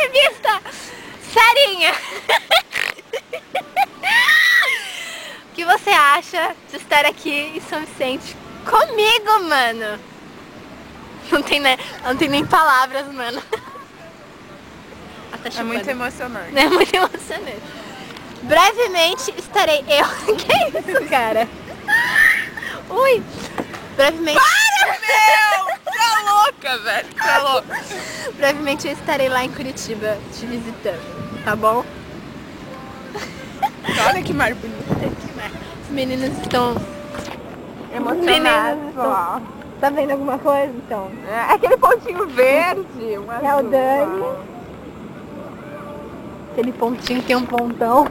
Entrevista! Serinha! O que você acha de estar aqui em São Vicente comigo, mano? Não tem nem palavras, mano. É muito emocionante. É muito emocionante. Brevemente estarei eu. Que isso, cara? Ui! Brevemente. Para, meu! Você é louca, velho. Você é louca. Brevemente eu estarei lá em Curitiba te visitando, tá bom? Olha que mar bonito. Os meninos estão Emocionados. estão... Tá vendo alguma coisa, então? É aquele pontinho verde. Um É o azul. Dani. Aquele pontinho tem um pontão.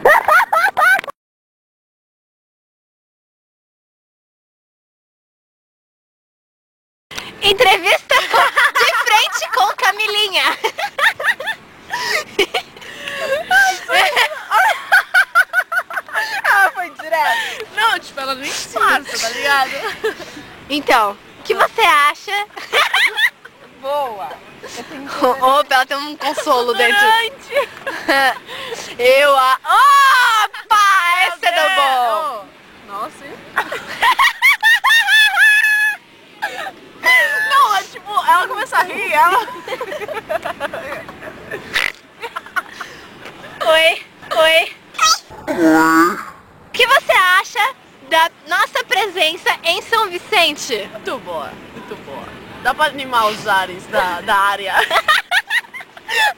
Entrevista de frente com Camilinha. Ah, foi direto. Não, tipo, ela nem disfarça, tá ligado? Então, o que você acha? Boa. Opa, ela tem um consolo dentro. Opa! Esse é do bom! Nossa, hein? Não, é tipo, ela começa a rir, ela... Oi. O que você acha da nossa presença em São Vicente? Muito boa, muito boa. Dá pra animar os ares da área.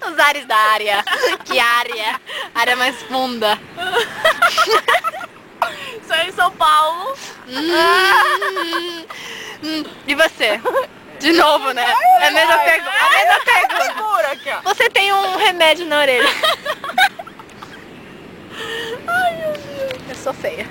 Os ares da área. Que área? Área mais funda. Isso aí em São Paulo. E você? De novo, né? É a mesma pergunta. Segura aqui, ó. Você tem um remédio na orelha. Ai, meu Deus. Eu sou feia.